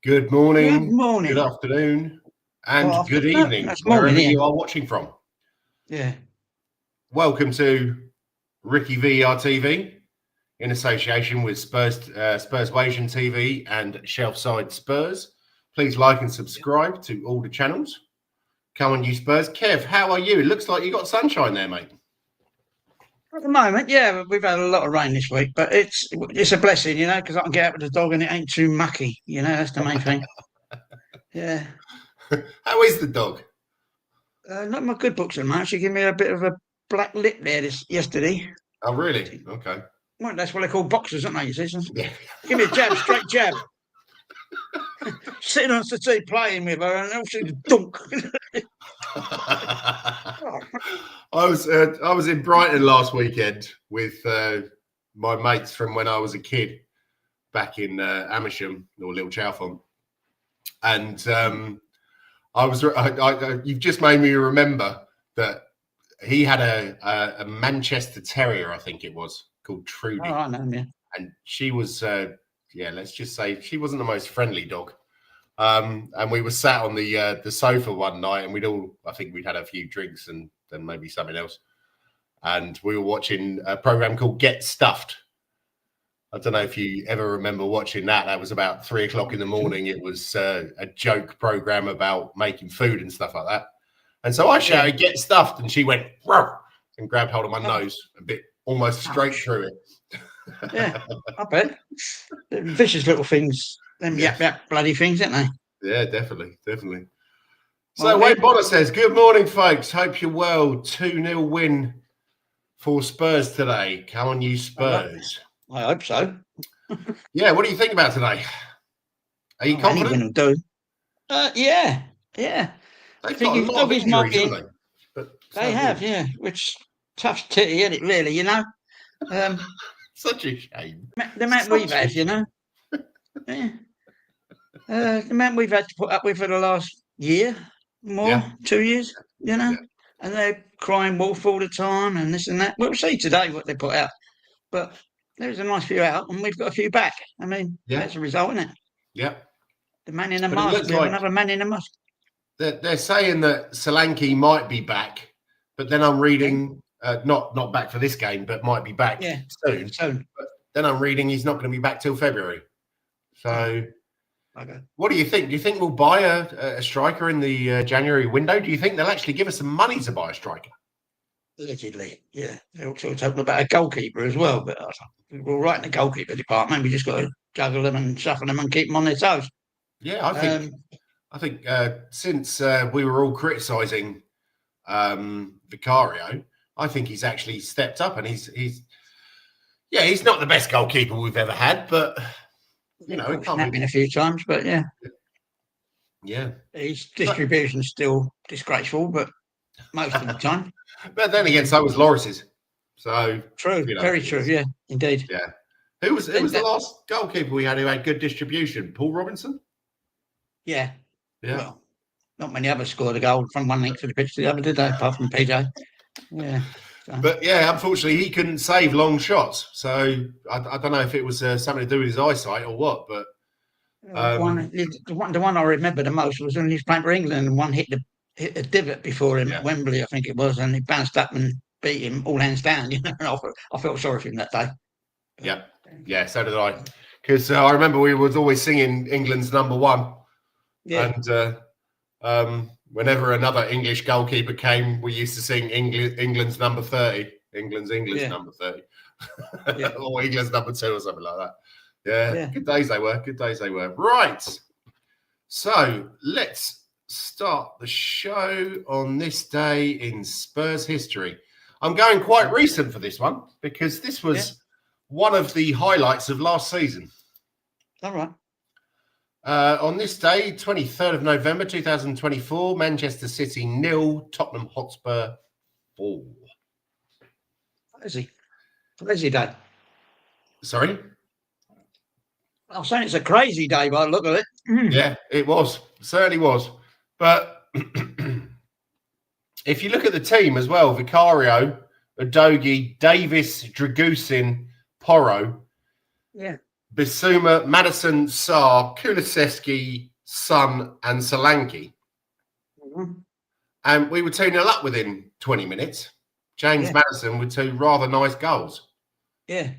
Good morning, Good morning. good afternoon, and Well, good evening, that's wherever morning, yeah. you are watching from. Yeah. Welcome to RickyVillaTV in association with Spurswasian TV and Shelfside Spurs. Please like and subscribe to all the channels. Come on, you Spurs. Kev, how are you? It looks like you got sunshine there, mate. At the moment, yeah, we've had a lot of rain this week, but it's a blessing, because I can get out with the dog and it ain't too mucky. That's the main thing. Yeah. How is the dog? Not my good books at the moment. She gave me a bit of a black lip there yesterday. Oh, really? Okay. Well, that's what they call boxers, aren't they? You see? Yeah. Give me a jab, straight jab. Sitting on the settee playing with her, and she dunk. I was in Brighton last weekend with my mates from when I was a kid back in Amersham or Little Chalfont, and you've just made me remember that he had a Manchester Terrier, I think it was, called Trudy. Oh, I know, yeah. And she was let's just say she wasn't the most friendly dog. And we were sat on the sofa one night, and I think we'd had a few drinks and then maybe something else, and we were watching a program called Get Stuffed. I don't know if you ever remember watching that. That was about 3 o'clock in the morning. It was a joke program about making food and stuff like that. And so I shouted, "Get stuffed," and she went "Ruff," and grabbed hold of my nose a bit, almost straight through it. Yeah, I bet. They're vicious little things. Them yap bloody things, aren't they? Yeah, definitely. So Wayne Bonner says, "Good morning, folks. Hope you're well. 2-0 win for Spurs today. Come on, you Spurs." I hope so. Yeah, what do you think about today? Are you confident? Anyone will do. Yeah. They've got a lot of injuries, haven't they? They have, yeah. Which tough titty, isn't it? Really, Such a shame. The amount we've had, Yeah. The amount we've had to put up with for the last year, 2 years, and they're crying wolf all the time and this and that. We'll see today what they put out, but there's a nice few out and we've got a few back. I mean, that's a result, isn't it? Yeah. The man in the mask. We have another man in the mask. They're saying that Solanke might be back, but then I'm reading not back for this game, but might be back soon. But then I'm reading he's not going to be back till February. So, what do you think? Do you think we'll buy a striker in the January window? Do you think they'll actually give us some money to buy a striker? Allegedly, yeah. They're also talking about a goalkeeper as well, but we're all right in the goalkeeper department. We just got to juggle them and shuffle them and keep them on their toes. Yeah, I think since we were all criticising Vicario, I think he's actually stepped up, and he's not the best goalkeeper we've ever had, but it can't snapping a few times, but yeah. His distribution's still disgraceful, but most of the time. But then again, so was Loris's. So true, very true. Yeah, indeed. Yeah. Who was the last goalkeeper we had who had good distribution? Paul Robinson. Yeah. Well, not many others scored a goal from one length of the pitch to the other, did they? Apart from PJ. Yeah. So. But unfortunately, he couldn't save long shots. So I don't know if it was something to do with his eyesight or what. But the one I remember the most was when he was playing for England, and one hit a divot before him at Wembley, I think it was, and he bounced up and beat him all hands down. I felt sorry for him that day. Yeah, so did I. Because I remember we was always singing England's number one. Yeah. And whenever another English goalkeeper came, we used to sing England's number 30. England's number 30. Or England's number 2 or something like that. Yeah. Good days they were. Right. So let's start the show on this day in Spurs history. I'm going quite recent for this one because this was one of the highlights of last season. All right. On this day, 23rd of November 2024, Manchester City 0, Tottenham Hotspur 4. Crazy day. Sorry? I'm saying it's a crazy day by the look of it. Yeah, it was. Certainly was. But if you look at the team as well, Vicario, Udogie, Davis, Dragusin, Porro. Yeah. Bissouma, Madison, Sarr, Kulusevski, Son, and Solanke. And we were 2-0 up within 20 minutes. James Madison with 2 rather nice goals. Yeah.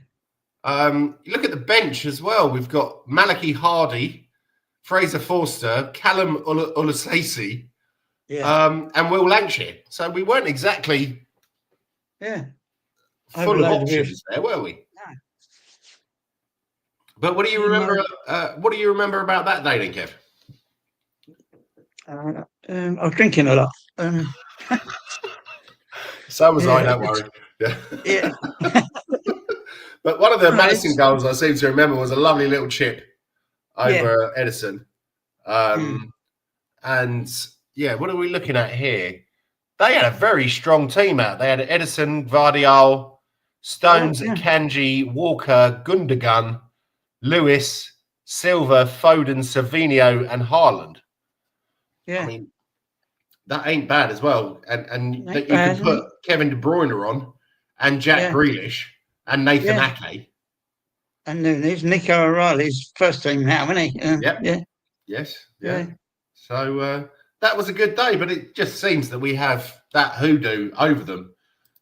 Look at the bench as well. We've got Malachi Hardy, Fraser Forster, Callum Ulasasi, and Will Lancashire. So we weren't exactly full of options there, were we? No. But what do you remember? What do you remember about that day, then, Kev? I was drinking a lot. So was I. Don't worry. Yeah. But one of the Madison goals I seem to remember was a lovely little chip over Edison. And what are we looking at here? They had a very strong team out. They had Edison, Vardial, Stones, Kanji, Walker, Gundogan, Lewis, Silva, Foden, Savinio, and Haaland. Yeah. I mean, that ain't bad as well. And that you can put Kevin De Bruyne on and Jack Grealish and Nathan Ake. And there's Nico O'Reilly's first team now, isn't he? Yes. So that was a good day, but it just seems that we have that hoodoo over them.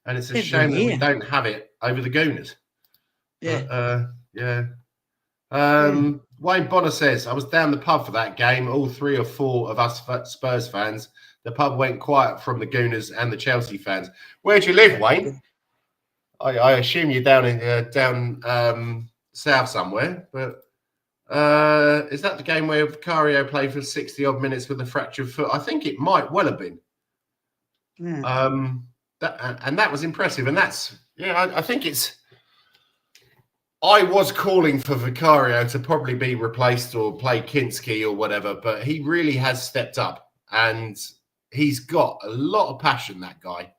And it's a shame that we don't have it over the Gooners. Wayne Bonner says, I was down the pub for that game. All 3 or 4 of us Spurs fans. The pub went quiet from the Gooners and the Chelsea fans. Where do you live, Wayne? I assume you're down in south somewhere. But is that the game where Vicario played for 60-odd minutes with a fractured foot? I think it might well have been. That was impressive. And that's, I think it's... I was calling for Vicario to probably be replaced or play Kinski or whatever, but he really has stepped up and he's got a lot of passion, that guy.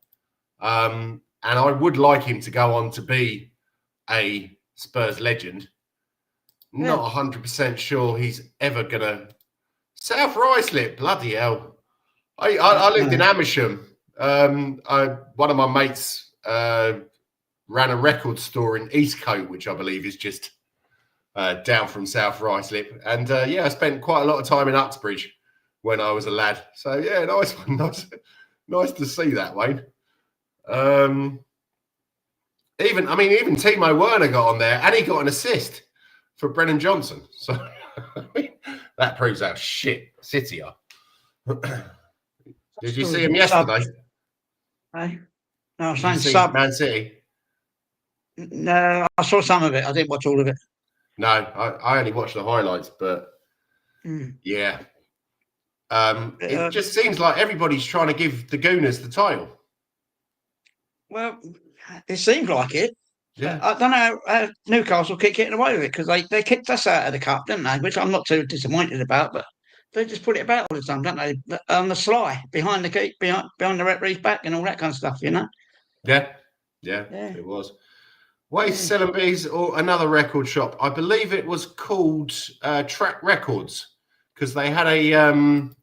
And I would like him to go on to be a Spurs legend. Not 100% sure he's ever going to... South Ruislip, bloody hell. I lived in Amersham. One of my mates... ran a record store in Eastcote, which I believe is just down from South Ruislip. And I spent quite a lot of time in Uxbridge when I was a lad. So nice to see that, Wayne. Even Timo Werner got on there and he got an assist for Brennan Johnson. So that proves how shit City are. Did you see him yesterday? No, I was saying sub Man City. No, I saw some of it. I didn't watch all of it. No, I only watched the highlights, but it just seems like everybody's trying to give the Gooners the title. Well, it seems like it. Yeah. I don't know how Newcastle keep getting away with it because they kicked us out of the cup, didn't they? Which I'm not too disappointed about, but they just put it about all the time, don't they? On the sly, behind the referee's back and all that kind of stuff, Yeah, it was. Waste Sellenby's or another record shop. I believe it was called Track Records because they had the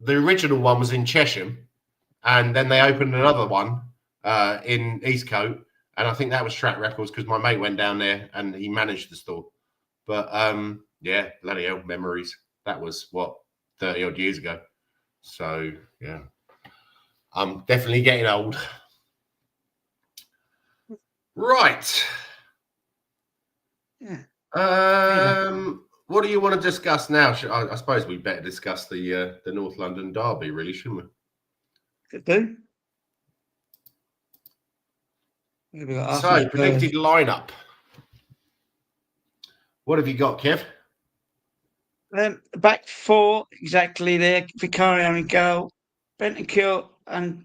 original one was in Chesham and then they opened another one in Eastcote and I think that was Track Records because my mate went down there and he managed the store. But bloody hell, memories. That was 30 odd years ago. So I'm definitely getting old. Right. Yeah. What do you want to discuss now? I suppose we better discuss the North London derby, really, shouldn't we? Could do. So, predicted lineup. What have you got, Kev? Back 4 exactly there. Vicario in goal, Bentancur and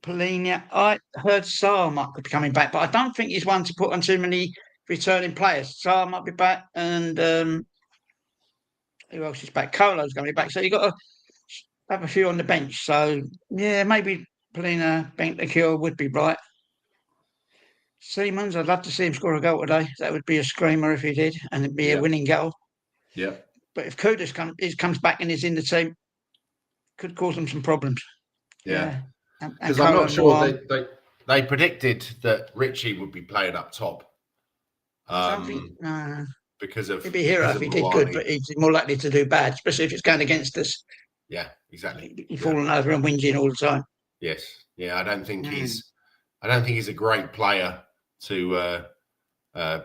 Polina. I heard Sarr might be coming back, but I don't think he's one to put on too many returning players. Sarr might be back, and who else is back? Colo's going to be back. So you've got to have a few on the bench. So, maybe Polina, Bentancur would be right. Siemens, I'd love to see him score a goal today. That would be a screamer if he did, and it'd be a winning goal. Yeah. But if Kudus comes back and is in the team, could cause them some problems. Yeah. Because I'm not sure they predicted that Richie would be playing up top. because of he'd be a hero if he did good, but he's more likely to do bad, especially if it's going against us. Yeah, exactly. He's falling over and whinging all the time. Yes, yeah. I don't think he's a great player to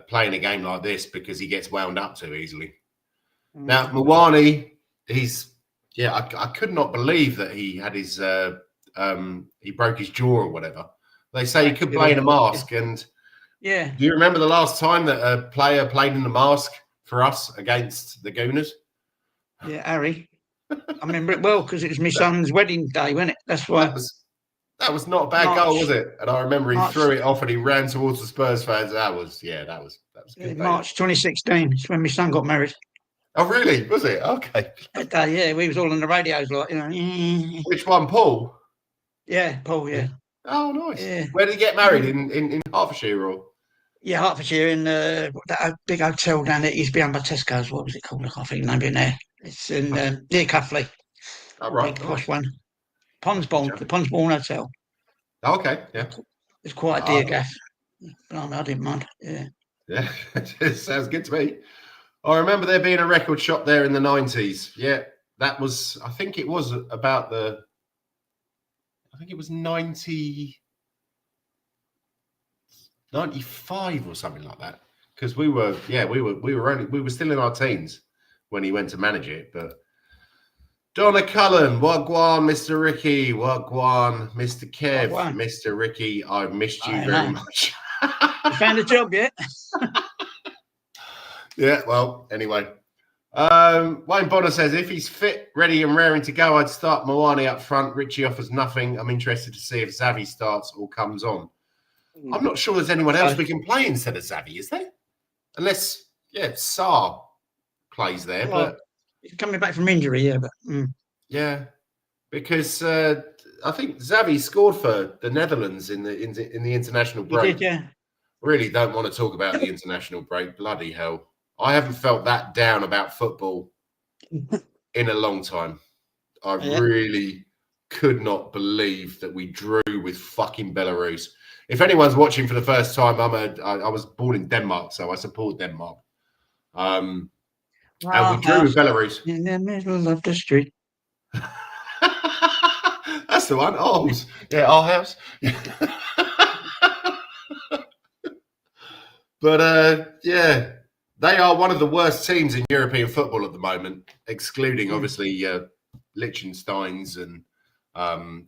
play in a game like this because he gets wound up too easily. Now, Mawani, I could not believe that he had his he broke his jaw or whatever. They say he could play in a mask, and do you remember the last time that a player played in a mask for us against the Gooners? Yeah, Harry. I remember it well because it was my son's wedding day, wasn't it? That's why. That was not a bad goal, was it? And I remember he threw it off and he ran towards the Spurs fans. That was good. March 2016. It's when my son got married. Oh, really? Was it? Okay. That day, yeah, we was all on the radios, like, you know. Which one, Paul? Yeah, Paul. Yeah. Oh, nice. Yeah. Where did he get married? In Hertfordshire, or? Yeah, Hertfordshire, in that big hotel down there. It used to be owned by Tesco's. What was it called? I can't think of the name in there. It's in near Cuffley. Oh, right. Big posh one. Ponsbourne, the Ponsbourne Hotel. Oh, okay, yeah. It's quite a dear gaff. I didn't mind. Yeah. Yeah, it sounds good to me. I remember there being a record shop there in the 90s. Yeah, that was, I think it was 95 or something like that. Because we were still in our teens when he went to manage it. But Donna Cullen, Wagwan, Mr. Ricky, Wagwan, Mr. Kev, Wagwan. Mr. Ricky, I've missed you very much. You found a job yet? Yeah, well, anyway. Wayne Bonner says, if he's fit, ready and raring to go, I'd start Mawani up front. Richie offers nothing. I'm interested to see if Xavi starts or comes on. I'm not sure there's anyone else we can play instead of Xavi, is there? Unless, Sarr plays there. But he's coming back from injury, yeah, because I think Xavi scored for the Netherlands in the international break. He did, yeah. Really don't want to talk about the international break. Bloody hell. I haven't felt that down about football in a long time. I really could not believe that we drew with fucking Belarus. If anyone's watching for the first time, I was born in Denmark, so I support Denmark. And we drew with Belarus. In the middle of the street. That's the one. Ours. Yeah, our house. But, they are one of the worst teams in European football at the moment, excluding, obviously, Liechtenstein's and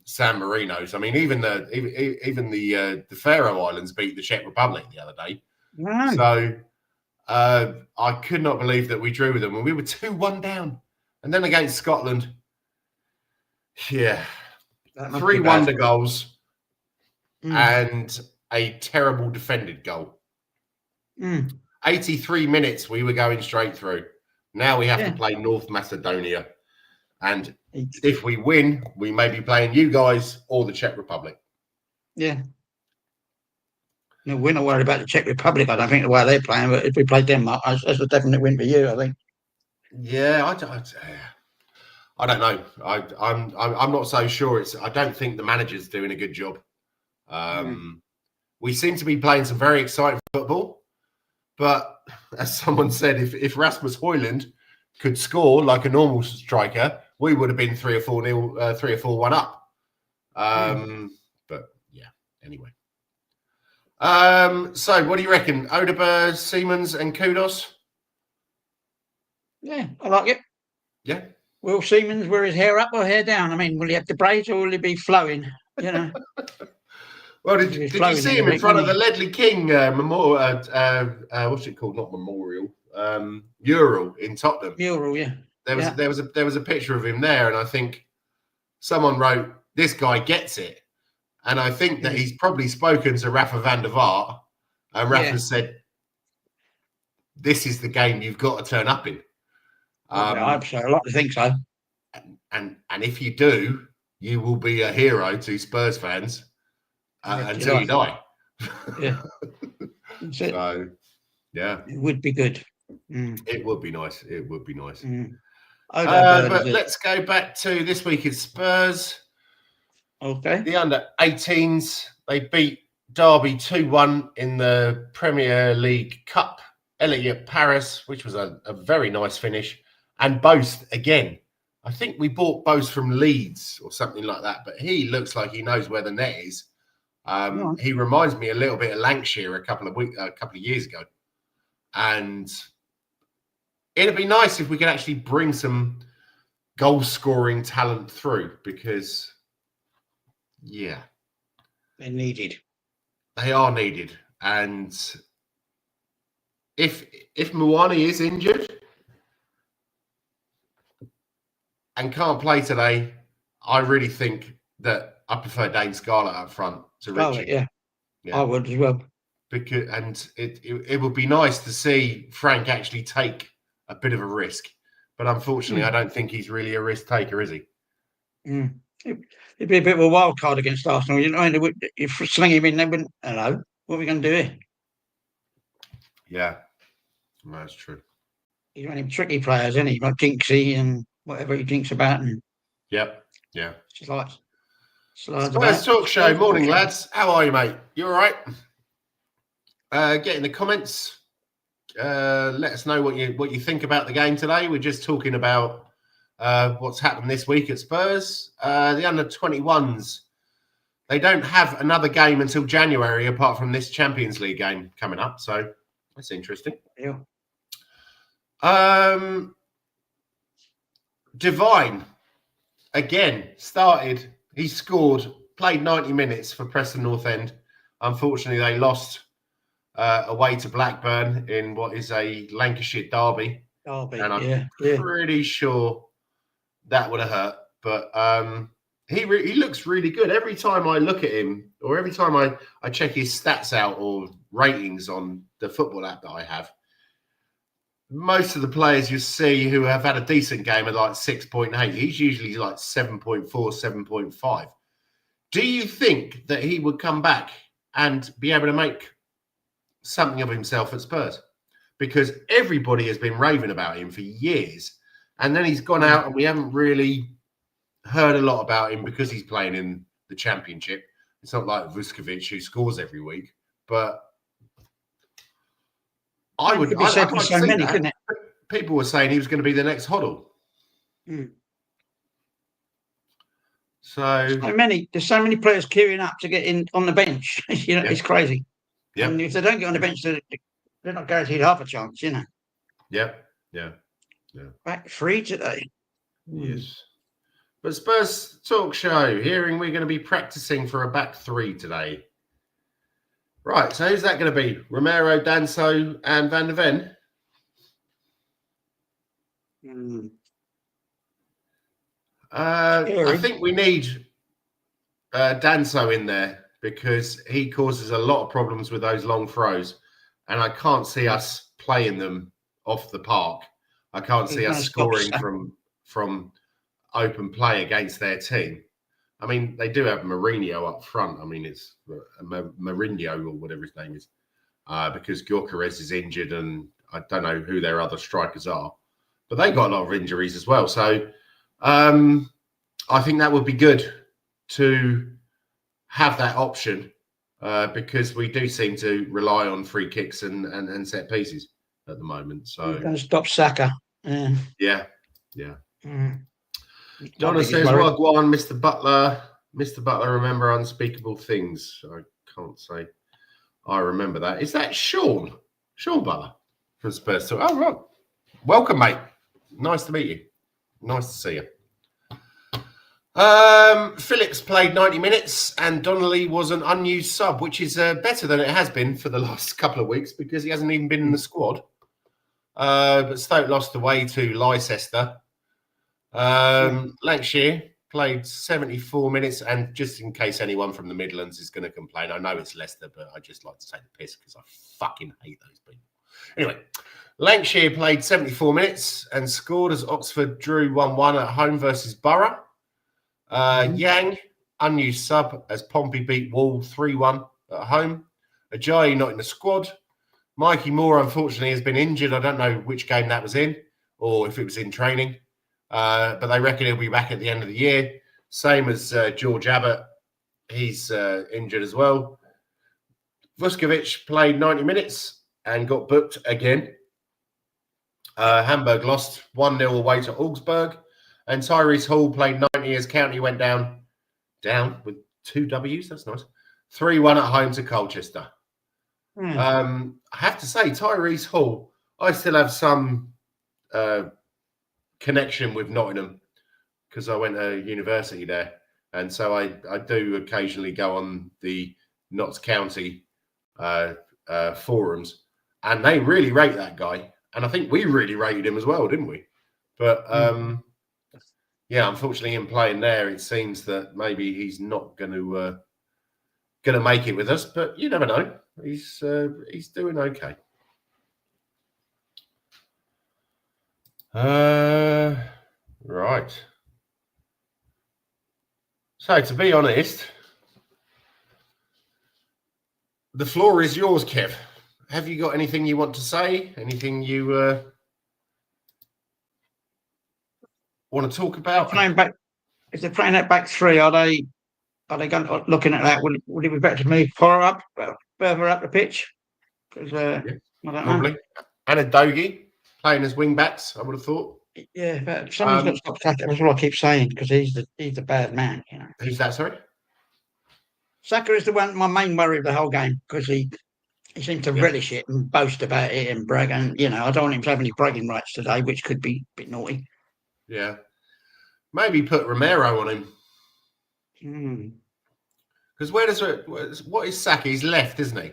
San Marino's. I mean, even the Faroe Islands beat the Czech Republic the other day. Right. So I could not believe that we drew with them, and we were 2-1 down. And then against Scotland, 3 wonder goals and a terrible defended goal. 83 minutes we were going straight through. Now we have to play North Macedonia. And if we win, we may be playing you guys or the Czech Republic. Yeah. No, we're not worried about the Czech Republic. I don't think the way they're playing, but if we play Denmark, that's a definite win for you, I think. Yeah, I don't know. I'm not so sure. I don't think the manager's doing a good job. We seem to be playing some very exciting football, but as someone said, if Rasmus Højlund could score like a normal striker, we would have been 3 or 4-1 up. But yeah, anyway. So what do you reckon? Odeberg, Siemens, and Kudos? Yeah, I like it. Yeah. Will Siemens wear his hair up or hair down? I mean, will he have the braids or will he be flowing? You know. Well, did you see him in front of the Ledley King memorial? What's it called? Not memorial. Mural in Tottenham. Mural, yeah. There was a picture of him there, and I think someone wrote, "This guy gets it," and I think that he's probably spoken to Rafa van der Vaart, and Rafa said, "This is the game you've got to turn up in." I hope so. I like to think so. And if you do, you will be a hero to Spurs fans until you die. Yeah. That's it. So, yeah. It would be good. It would be nice. It would be nice. But let's go back to this week in Spurs. Okay. The under-18s, they beat Derby 2-1 in the Premier League Cup Elliot Paris, which was a very nice finish. And Boast, again. I think we bought Boast from Leeds or something like that, but he looks like he knows where the net is. He reminds me a little bit of Lancashire a couple of years ago. And it'd be nice if we could actually bring some goal-scoring talent through because, yeah. They're needed. They are needed. And if Mwani is injured and can't play today, I really think that I prefer Dane Scarlett up front to Richie. Yeah, I would as well. Because it would be nice to see Frank actually take a bit of a risk, but unfortunately, I don't think he's really a risk taker, is he? It'd be a bit of a wild card against Arsenal. You know, if sling him in, they wouldn't. Hello, what are we going to do here? Yeah, that's true. He's one of them tricky players, isn't he? Like Jinxie and whatever he thinks about. And yeah. Just like Spurs Talk Show. Morning, lads. How are you, mate? You all right? Get in the comments. Let us know what you think about the game today. We're just talking about what's happened this week at Spurs. The under-21s, they don't have another game until January apart from this Champions League game coming up. So that's interesting. Yeah. Divine, again, started. He scored, played 90 minutes for Preston North End. Unfortunately, they lost away to Blackburn in what is a Lancashire derby. And I'm pretty sure that would have hurt. But he looks really good. Every time I look at him, or every time I check his stats out or ratings on the football app that I have, most of the players you see who have had a decent game are like 6.8. He's usually like 7.4, 7.5. Do you think that he would come back and be able to make something of himself at Spurs? Because everybody has been raving about him for years. And then he's gone out and we haven't really heard a lot about him because he's playing in the Championship. It's not like Vuskovic who scores every week. But I would I can't see that. People were saying he was going to be the next Hoddle. So many. There's so many players queuing up to get in on the bench. It's crazy. Yeah. And if they don't get on the bench, they're not guaranteed half a chance. Yeah. Back free today. Yes. But Spurs Talk Show, hearing we're going to be practicing for a back three today. Right, so who's that going to be? Romero, Danso, and Van der Ven? I think we need Danso in there because he causes a lot of problems with those long throws, and I can't see us playing them off the park. I can't see us scoring from open play against their team. I mean, they do have Mourinho up front. I mean, it's Mourinho or whatever his name is, because Gyökeres is injured, and I don't know who their other strikers are, but they got a lot of injuries as well. So I think that would be good to have that option because we do seem to rely on free kicks and set pieces at the moment. So you're going to stop Saka. Yeah. Donna says, well, go on, Mr. Butler. Mr. Butler, remember unspeakable things. I can't say I remember that. Is that Sean? Sean Butler from Spurs Talk. Oh, right. Welcome, mate. Nice to meet you. Nice to see you. Phillips played 90 minutes and Donnelly was an unused sub, which is better than it has been for the last couple of weeks because he hasn't even been in the squad. But Stoke lost away to Leicester. Lancashire played 74 minutes, and just in case anyone from the Midlands is going to complain, I know it's Leicester, but I just like to take the piss because I fucking hate those people. Anyway, Lancashire played 74 minutes and scored as Oxford drew 1-1 at home versus Borough. Yang, unused sub, as Pompey beat Wall 3-1 at home. Ajayi not in the squad. Mikey Moore, unfortunately, has been injured. I don't know which game that was in or if it was in training. But they reckon he'll be back at the end of the year. Same as George Abbott. He's injured as well. Vuskovic played 90 minutes and got booked again. Hamburg lost 1-0 away to Augsburg, and Tyrese Hall played 90 as County went down with 2 W's. That's nice. 3-1 at home to Colchester. I have to say, Tyrese Hall, I still have some connection with Nottingham because I went to university there, and so I do occasionally go on the Notts County forums, and they really rate that guy, and I think we really rated him as well, didn't we? But yeah, unfortunately, in playing there, it seems that maybe he's not going to make it with us. But you never know. He's doing okay. Right. So, to be honest, the floor is yours, Kev. Have you got anything you want to say? Anything you want to talk about? If they're playing that back three, are they going looking at that? Would it be better to move further up the pitch? Because I don't know. And a Dogie playing as wing backs, I would have thought. Yeah, but someone's got to stop Saka. That's what I keep saying, because he's the bad man. You know. Who's that? Sorry. Saka is the one. My main worry of the whole game, because he seems to relish it and boast about it and brag. And I don't want him to have any bragging rights today, which could be a bit naughty. Yeah. Maybe put Romero on him. Because what is Saka? He's left, isn't he?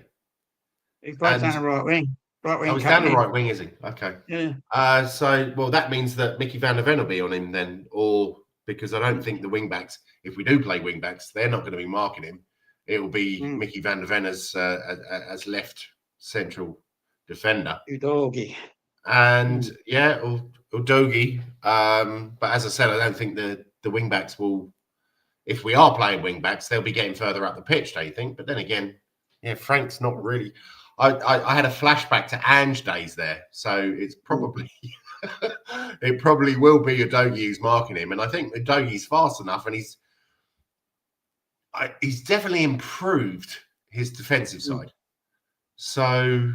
He plays down the right wing. Right wing. He's down the right wing, is he? Okay. Yeah. So that means that Mickey van der Ven will be on him then, or because I don't think the wing backs, if we do play wing backs, they're not going to be marking him. It will be Mickey van der Ven as left central defender. Udogie. And Udogie. But as I said, I don't think the wing backs will. If we are playing wing backs, they'll be getting further up the pitch, don't you think? But then again, Frank's not really. I had a flashback to Ange days there, so it's probably it probably will be Udogie who's marking him, and I think Udogie's fast enough, and he's definitely improved his defensive side. So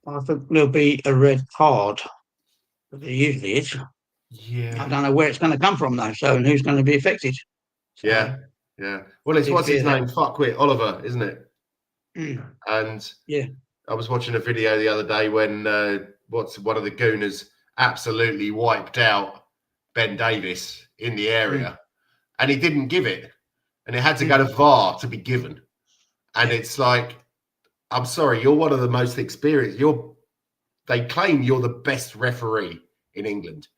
I think there'll be a red card. There usually is. Yeah. I don't know where it's going to come from though. So, and who's going to be affected? So, yeah. Well, it's what's his name? Fuckwit Oliver, isn't it? And I was watching a video the other day when one of the gooners absolutely wiped out Ben Davis in the area, and he didn't give it, and it had to go to VAR to be given. And it's like, I'm sorry, you're one of the most experienced. They claim you're the best referee in England,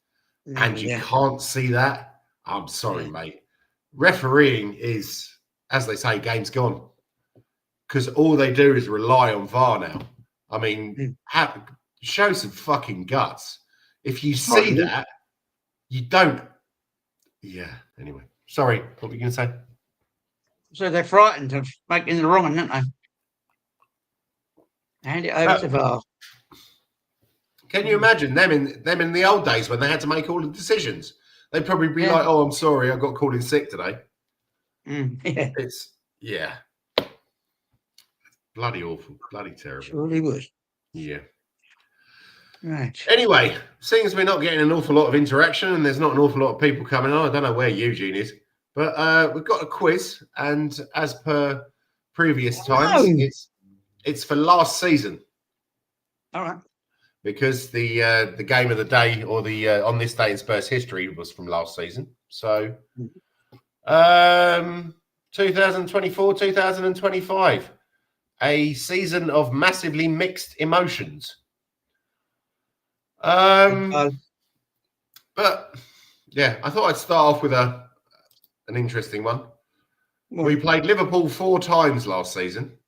and you can't see that. I'm sorry, mate. Refereeing is, as they say, game's gone. Because all they do is rely on VAR now. I mean, show some fucking guts. If you see that, you don't. Yeah. Anyway, sorry. What were you going to say? So they're frightened of making the wrong one, aren't they? Hand it over to VAR. Can you imagine them in the old days when they had to make all the decisions? They'd probably be like, "Oh, I'm sorry, I got called in sick today." It's bloody awful, bloody terrible. Surely would. Yeah. Right. Anyway, seeing as we're not getting an awful lot of interaction and there's not an awful lot of people coming on, I don't know where Eugene is, but we've got a quiz, and as per previous times, it's for last season. All right. Because the game of the day, or the on this day in Spurs history, was from last season. So 2024, 2025. A season of massively mixed emotions. But yeah, I thought I'd start off with an interesting one. We played Liverpool 4 times last season.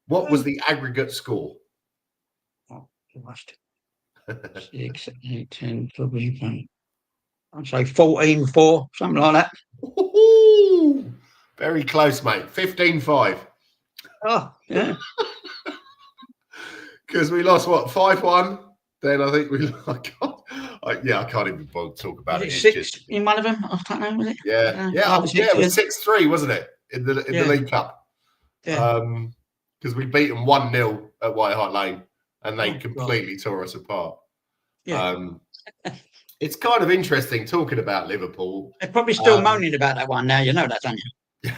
What was the aggregate score? Oh, you must. 6, 8, 10, 12, I'd say 14-4, something like that. Ooh, very close, mate. 15-5. Oh, yeah. Because we lost, 5-1? Then I think I can't even bother to talk about it. 6 in one of them? I don't know, was it? Yeah. It was 6-3, wasn't it? In the League Cup. Yeah. because we beat them 1-0 at White Hart Lane, and they completely tore us apart. Yeah. It's kind of interesting talking about Liverpool. They're probably still moaning about that one now. You know that, don't you?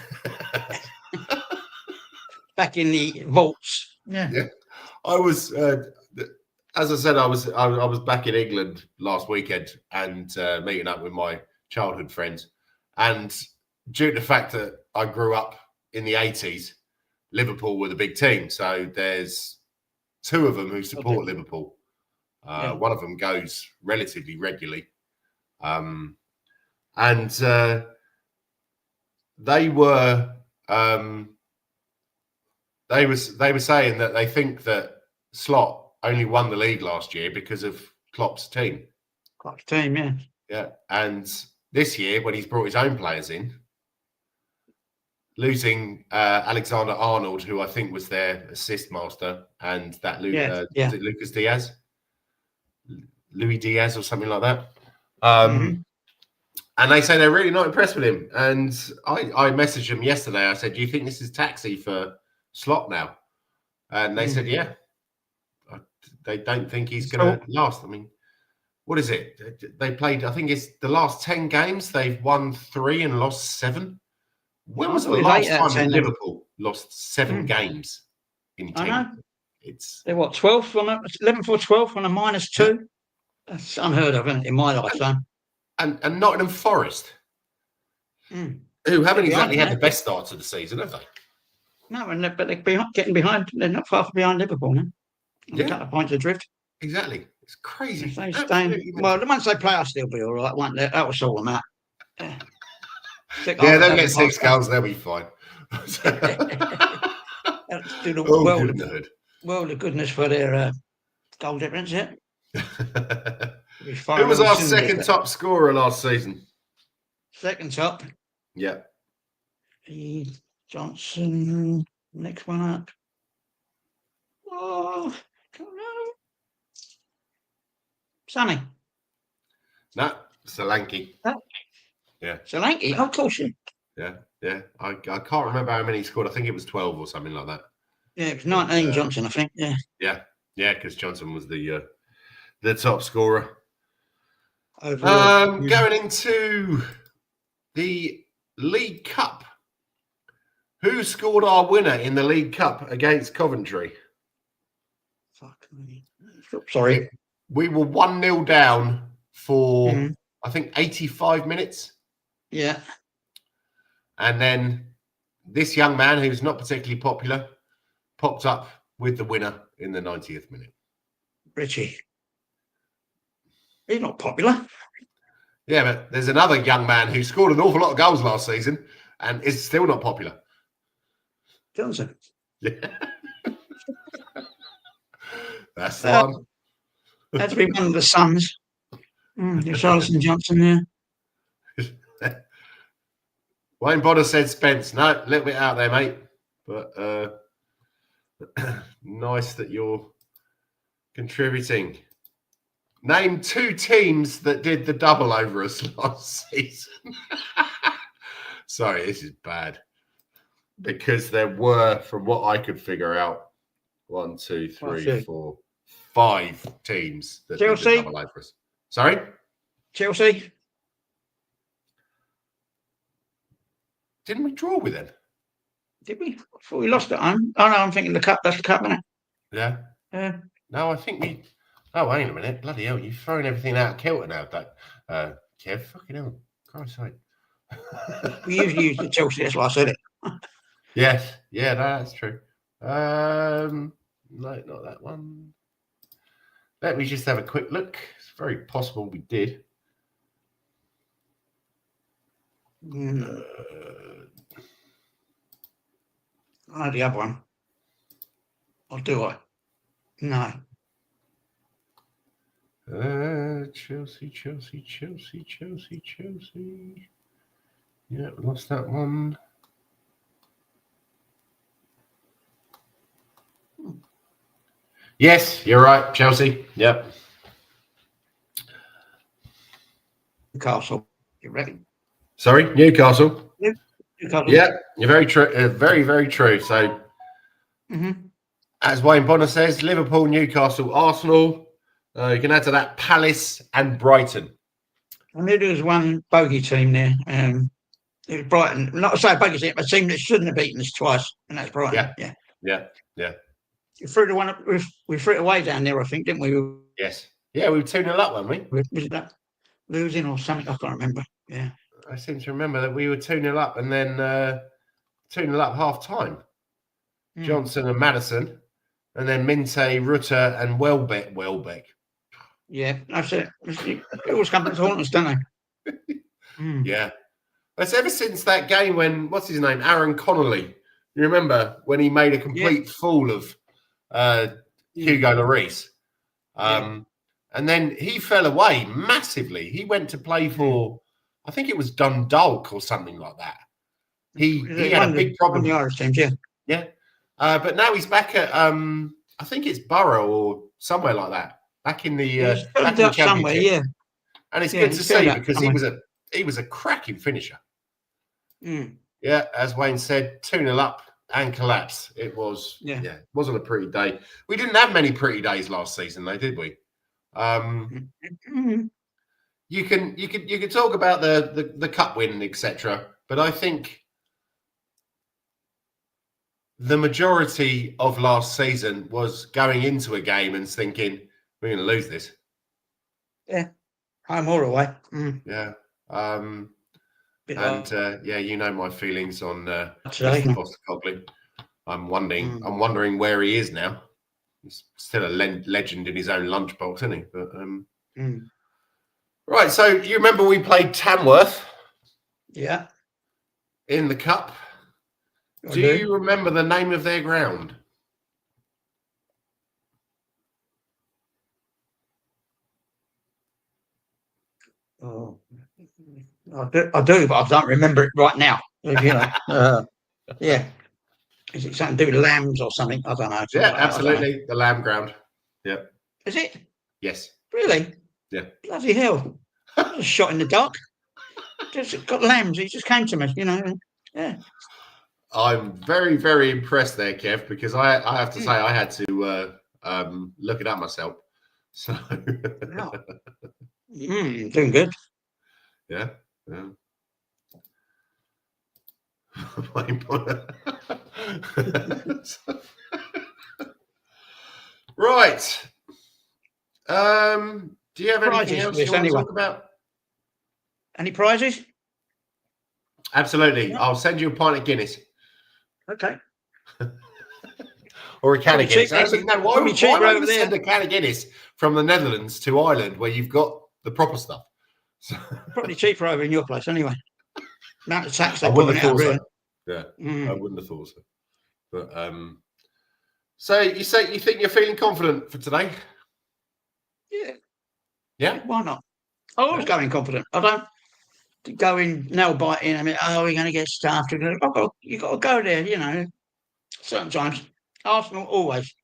Back in the vaults. Yeah. I was, as I said, I was back in England last weekend and meeting up with my childhood friends. And due to the fact that I grew up in the 80s, Liverpool were the big team. So there's two of them who support Liverpool. One of them goes relatively regularly. And they were saying that they think that Slot only won the league last year because of Klopp's team. Klopp's team, yeah. Yeah. And this year, when he's brought his own players in, losing Alexander Arnold, who I think was their assist master, and that was it Lucas Diaz? Louis Diaz or something like that. And they say they're really not impressed with him. And I messaged them yesterday. I said, do you think this is taxi for Slot now? And they said, yeah. They don't think he's going to last. I mean, what is it? They played, I think it's the last 10 games. They've won 3 and lost 7. When was the last time Liverpool lost 7 games in 10? I know. They're what, 12th on 11th or 12th on a -2? That's unheard of, isn't it, in my lifetime? And Nottingham Forest, who haven't exactly had the best start to the season, have they? No, but they're getting behind. They're not far behind Liverpool now. A couple of points adrift. Exactly. It's crazy. Well, once they play us, they'll be all right, won't they? That will sort them out. They'll get 6 goals. They'll be fine. Do the world of goodness for their goal difference, yeah. Who was our second top scorer last season? Second top? Yeah. Johnson. Next one up. Oh, don't know. Sonny. No, Solanke. Yeah. Solanke? Oh, of course. Yeah. I can't remember how many he scored. I think it was 12 or something like that. Yeah, it was 19 Johnson, I think. Yeah, because Johnson was the top scorer. Overall, going into the League Cup. Who scored our winner in the League Cup against Coventry? Fuck me. Sorry. We were 1-0 down for, I think, 85 minutes. Yeah. And then this young man, who's not particularly popular, popped up with the winner in the 90th minute. Richie. He's not popular. Yeah, but there's another young man who scored an awful lot of goals last season and is still not popular. Johnson. Yeah. That's the one. Had to be one of the sons. Charleston Johnson there. Wayne Bodder said Spence. No, a little bit out there, mate. But nice that you're contributing. Name 2 teams that did the double over us last season. Sorry, this is bad. Because there were, from what I could figure out, 1, 2, 3, 4, 5 teams that did the double over us. Sorry? Chelsea. Didn't we draw with them? Did we? I thought we lost at home. Oh, no, I'm thinking the cup. That's the cup, isn't it? Yeah. Yeah. No, I think we... Oh, wait a minute. Bloody hell, you've thrown everything out of kilter now, that Kev. Fucking hell. Christ's sake. We usually use the Chelsea, that's why I said it. Yes. Yeah, that's true. No, not that one. Let me just have a quick look. It's very possible we did. I know the other one. Or do I? No. Chelsea. Yeah, we lost that one. Yes, you're right, Chelsea. Yep. Newcastle, you reckon? Sorry, Newcastle. Newcastle. Yeah, you're very true. Very, very true. So As Wayne Bonner says, Liverpool, Newcastle, Arsenal. You can add to that Palace and Brighton. I knew there was one bogey team there. It was Brighton. Not to say a bogey team, a team that shouldn't have beaten us twice, and that's Brighton. Yeah. We threw it away down there, I think, didn't we? Yes. Yeah, we were 2-0 up, weren't we? Was that losing or something? I can't remember. Yeah. I seem to remember that we were 2-0 up and then 2-0 up half time. Johnson and Maddison, and then Minte, Rutter, and Welbeck. Yeah, that's it. It always comes to haunt us, don't they? Yeah. It's ever since that game when, what's his name? Aaron Connolly. You remember when he made a complete fool of Hugo Lloris? And then he fell away massively. He went to play for, I think it was Dundalk or something like that. He had a big problem. The Irish teams, yeah. But now he's back at, I think it's Borough or somewhere like that. Back in the Championship. Somewhere, yeah. And it's good to see because he was a cracking finisher. Yeah, as Wayne said, 2-0 up and collapse. It was it wasn't a pretty day. We didn't have many pretty days last season, though, did we? You can talk about the cup win, etc. But I think the majority of last season was going into a game and thinking we're going to lose this. Yeah, home or away. Yeah. You know my feelings on Mr. Postecoglou. I'm wondering where he is now. He's still a legend in his own lunchbox, isn't he? But right. So you remember we played Tamworth? Yeah. In the cup. Do you remember the name of their ground? Oh, I do, but I don't remember it right now. Yeah. Is it something to do with lambs or something? I don't know. Yeah, absolutely. The Lamb Ground. Yeah. Is it? Yes. Really? Yeah. Bloody hell. I was shot in the dark. Just got lambs. He just came to me, Yeah. I'm very, very impressed there, Kev, because I have to say I had to look it up myself. So doing good. Yeah. Right. Do you have anything else you want to talk about? Any prizes? Absolutely. I'll send you a pint of Guinness. Okay. Or a can of Guinness. Actually, no, why would you send a can of Guinness from the Netherlands to Ireland where you've got the proper stuff? Probably cheaper over in your place anyway. Amount of tax they I put wouldn't have out, thought so. Yeah, I wouldn't have thought so. But so you say you think you're feeling confident for today? Yeah. Yeah. Why not? I always go in confident. I don't go in nail biting. I mean, we're going to get stuffed. You got to go there. Certain times, Arsenal always,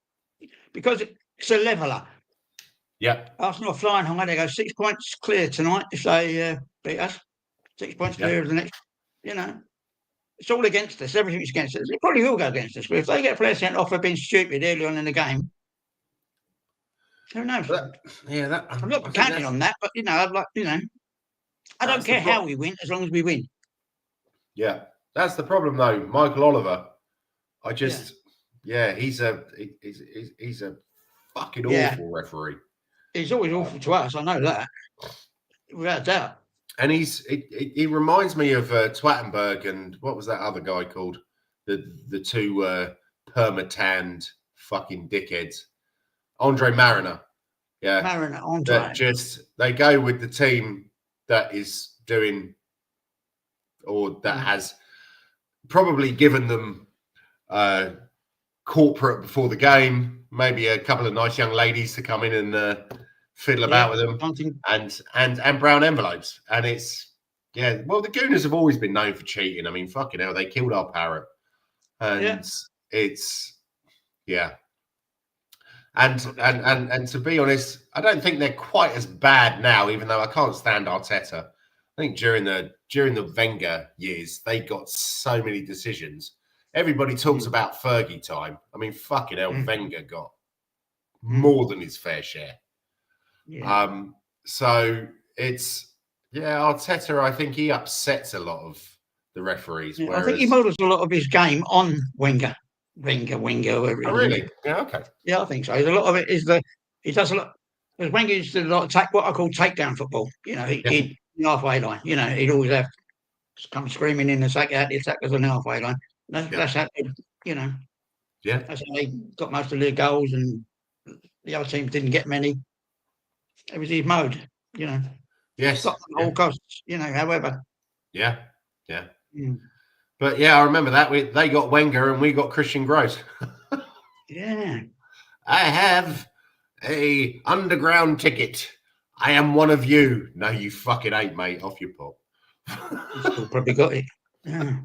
because it's a leveller. Yeah. Arsenal are flying high. They go 6 points clear tonight if they beat us. 6 points clear of the next. It's all against us. Everything's against us. It probably will go against us. But if they get players sent off for being stupid early on in the game, who knows? I'm not counting on that. But I don't care how we win as long as we win. Yeah, that's the problem though. Michael Oliver, he's a fucking awful referee. He's always awful to us. I know that, without a doubt. And he reminds me of Twattenberg and what was that other guy called? The two perma-tanned fucking dickheads. Andre Mariner. Yeah. Mariner, Andre. They go with the team that is doing or that has probably given them corporate before the game, maybe a couple of nice young ladies to come in and fiddle about with them, and brown envelopes. And it's the Gooners have always been known for cheating. I mean, fucking hell, they killed our parrot, and it's and to be honest, I don't think they're quite as bad now. Even though I can't stand Arteta, I think during the Wenger years, they got so many decisions everybody talks about Fergie time. I mean, fucking hell, Wenger got more than his fair share. Yeah. So it's Arteta. I think he upsets a lot of the referees. Yeah, whereas... I think he models a lot of his game on Wenger. Whoever. Oh, really? Yeah. Okay. Yeah, I think so. A lot of it is he does a lot. Because Wenger used to do a lot of what I call takedown football. You know, he'd halfway line. You know, he'd always have come screaming in and take out the attackers on the halfway line. That's how you know. Yeah. That's how they got most of their goals, and the other teams didn't get many. It was his mode, you know. Yes. Stop at all costs, you know. However. Yeah. Yeah. But yeah, I remember that they got Wenger and we got Christian Gross. Yeah. I have a underground ticket. I am one of you. No, you fucking ain't, mate. Off your pop. Still probably got it. Yeah.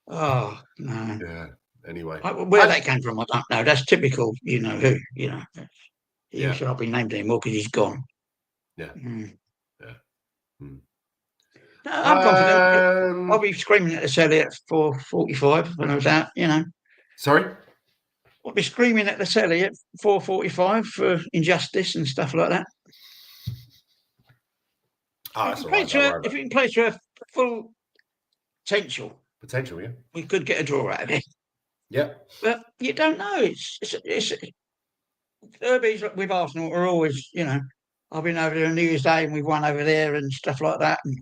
Oh no. Yeah. Anyway, where that came from, I don't know. That's typical. You know who? You know. He should not be named anymore because he's gone. Yeah. Yeah. No, I'm confident. I'll be screaming at the telly at 4:45 when I was out. You know. Sorry. I'll be screaming at the telly at 4:45 for injustice and stuff like that. Oh, if you can play to a full potential, yeah, we could get a draw out of it. Yeah, but you don't know. It's derbies with Arsenal are always, you know. I've been over there on New Year's Day and we've won over there and stuff like that, and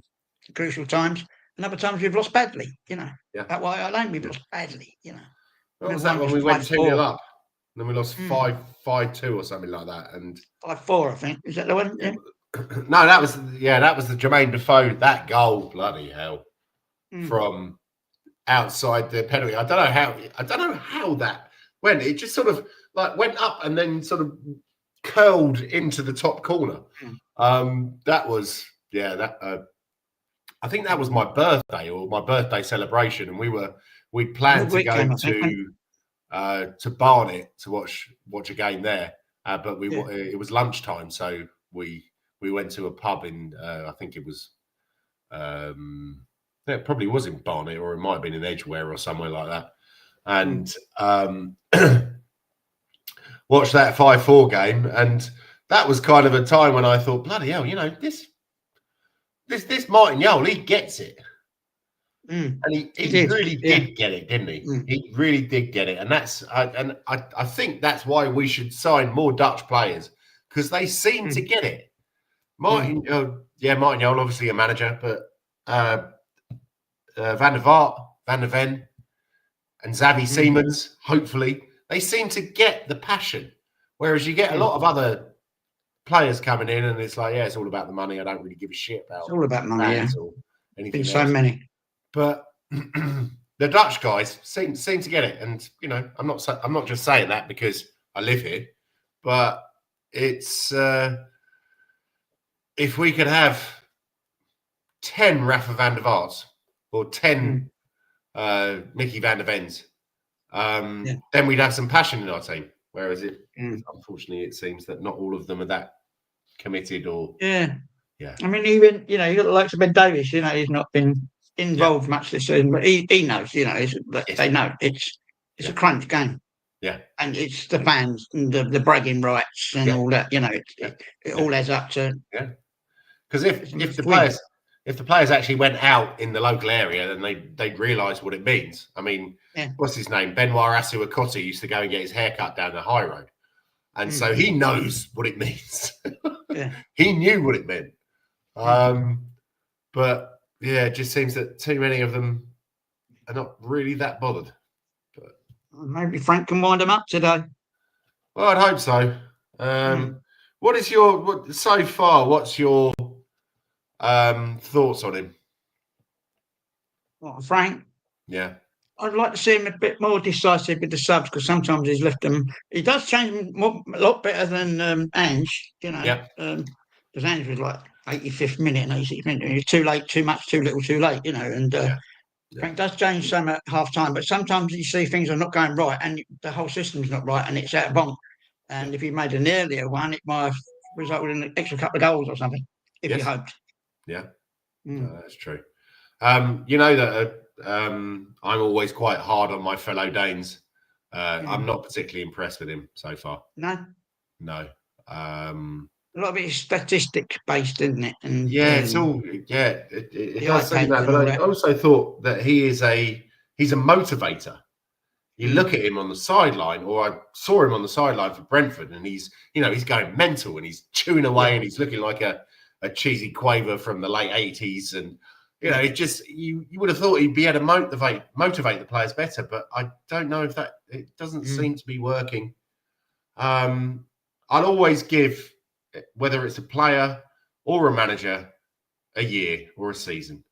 crucial times. And other times we've lost badly, you know. Yeah. At White Lane we've lost badly, you know. What was that when we went 2-0 up? And then we lost 5-2 or something like that, and 5-4, I think. Is that the one? Yeah. No, that was the Jermaine Defoe, that goal, bloody hell, from outside the penalty. I don't know how that went. It just sort of like went up and then sort of curled into the top corner. That was I think that was my birthday or my birthday celebration, and we planned to go to Barnet to watch a game there, but it was lunchtime, so we went to a pub in I think it was it probably was in Barnet, or it might have been in Edgware or somewhere like that, and watched that 5-4 game, and that was kind of a time when I thought, bloody hell, you know, this Martin Yole, he gets it. And he really did get it, didn't he? He really did get it, and I think that's why we should sign more Dutch players, because they seem to get it. Martin Yole, obviously a manager, but Van der Vaart, Van der Ven, and Xavi Simons, hopefully, they seem to get the passion. Whereas you get a lot of other players coming in, and it's like, it's all about the money. I don't really give a shit about. It's all about money, or anything. Been so many. But the Dutch guys seem to get it, and you know, I'm not just saying that because I live here, but it's if we could have 10 Rafa van der Vaarts or 10 Mickey van der Vens, then we'd have some passion in our team. Whereas unfortunately, it seems that not all of them are that committed or I mean, even you got the likes of Ben Davies. You know, he's not been involved much this season, but he knows. You know, they know it's a crunch game. Yeah, and it's the fans and the bragging rights and all that. You know, it all adds up to because if the players actually went out in the local area, then they'd realise what it means. I mean, what's his name? Benoit Asuakoti used to go and get his hair cut down the high road, and so he knows what it means. He knew what it meant. But it just seems that too many of them are not really that bothered. But maybe Frank can wind them up today. Well, I'd hope so. What's your thoughts on him? Well, Frank? Yeah. I'd like to see him a bit more decisive with the subs, because sometimes he's left them. He does change them a lot better than Ange, you know. Yeah. Because Ange was like 85th minute and 86th minute. He was too late, too much, too little, too late, you know. And Frank does change some at half time, but sometimes you see things are not going right and the whole system's not right and it's out of bonk. And if he made an earlier one, it might have resulted in an extra couple of goals or something, if he hoped. Yeah, no, that's true. You know that I'm always quite hard on my fellow Danes. I'm not particularly impressed with him so far. No. A lot of it is statistic based, isn't it? And it's all it does seem that. and But all I that. also thought that he's a motivator. You look at him on the sideline, or I saw him on the sideline for Brentford, and he's going mental and he's chewing away and he's looking like a cheesy quaver from the late 80s. And it just you would have thought he'd be able to motivate the players better, but I don't know if it doesn't seem to be working. I'll always give, whether it's a player or a manager, a year or a season.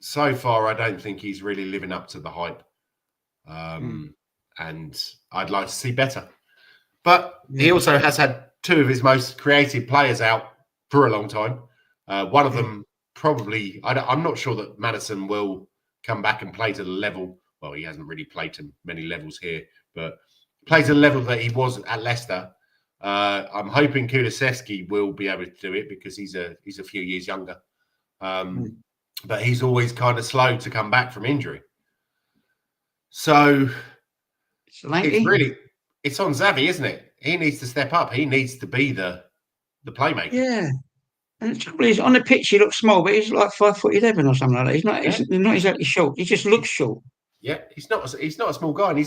So far, I don't think he's really living up to the hype. And I'd like to see better. But he also has had two of his most creative players out for a long time. One of them probably, I'm not sure that Maddison will come back and play to the level. Well, he hasn't really played to many levels here, but play to the level that he was at Leicester. I'm hoping Kulusevski will be able to do it because he's a few years younger. But he's always kind of slow to come back from injury. So it's on Xavi, isn't it? He needs to step up. He needs to be the playmaker. Yeah. And the trouble is, on the pitch, he looks small, but he's like 5'11" or something like that. He's not exactly short. He just looks short. Yeah, he's not a small guy, and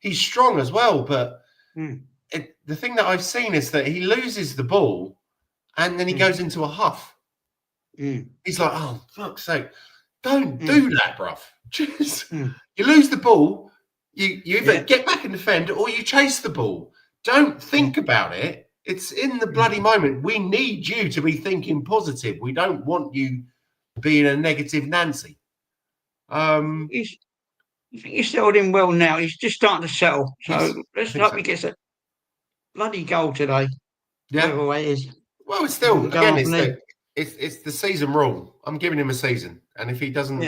he's strong as well. But the thing that I've seen is that he loses the ball, and then he goes into a huff. He's like, oh, fuck's sake, don't do that, bruv. Just you lose the ball, you either get back and defend, or you chase the ball. Don't think about it. It's in the bloody moment. We need you to be thinking positive. We don't want you being a negative Nancy. I think he's settled in well now. He's just starting to settle. So let's hope he gets a bloody goal today. Yeah. Whatever way it is. Well, it's still, again, it's the season rule. I'm giving him a season. And if he doesn't,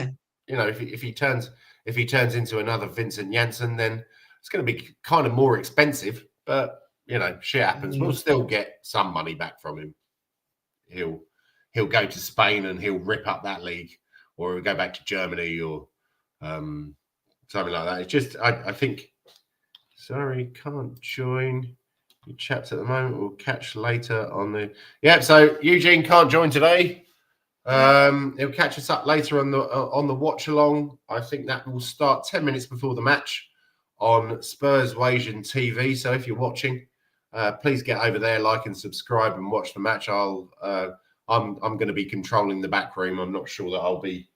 if he turns into another Vincent Janssen, then it's going to be kind of more expensive. But, shit happens. We'll still get some money back from him. He'll go to Spain and he'll rip up that league, or he'll go back to Germany or something like that. It's just, I think, sorry, can't join your chats at the moment. We'll catch later on the... Yeah, so Eugene can't join today. He'll catch us up later on the watch along. I think that will start 10 minutes before the match on Spurs Wasian TV. So if you're watching, please get over there, like and subscribe, and watch the match. I'm going to be controlling the back room. I'm not sure that I'll be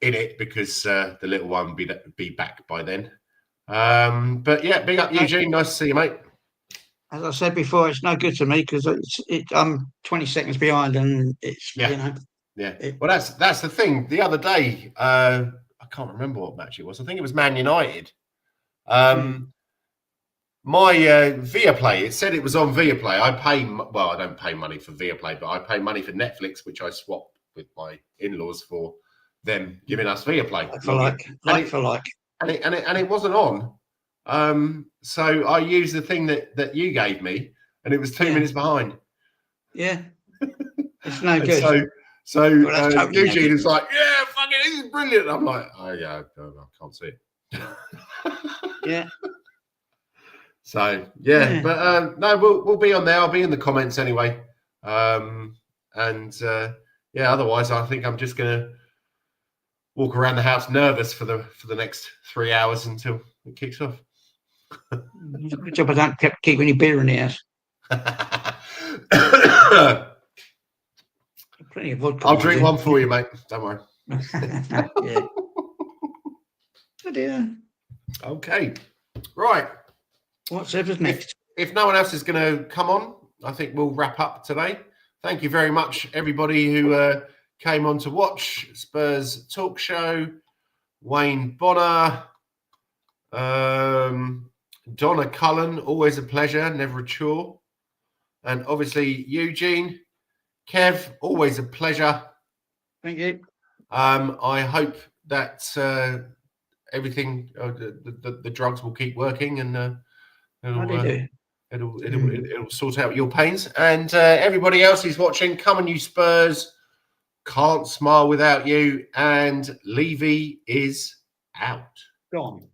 in it because the little one will be back by then. But yeah, big up Eugene. Nice to see you, mate. As I said before, it's no good to me because I'm 20 seconds behind, and it's Well, that's the thing. The other day, I can't remember what match it was. I think it was Man United. My Viaplay, it said it was on Viaplay. I don't pay money for Viaplay, but I pay money for Netflix, which I swapped with my in-laws for them giving us Viaplay. Like for like. And it wasn't on. So I used the thing that you gave me, and it was 2 minutes behind. Yeah, it's no good. So Eugene is like, yeah, fuck it, this is brilliant. I'm like, oh yeah, I can't see it. Yeah. So but no, we'll be on there. I'll be in the comments anyway. Otherwise, I think I'm just gonna walk around the house nervous for the next 3 hours until it kicks off. Good job I don't keep any beer in the house. Plenty of vodka. I'll drink one for you, mate. Don't worry. Yeah. Oh dear. Okay. Right. Whatever's next. If no one else is going to come on, I think we'll wrap up today. Thank you very much, everybody who came on to watch Spurs Talk Show. Wayne Bonner. Donna Cullen, always a pleasure, never a chore. And obviously Eugene, Kev, always a pleasure. Thank you. I hope that everything, the drugs will keep working, and it'll sort out your pains. And everybody else who's watching, come on, you Spurs, Can't Smile Without You, and Levy is out. Gone.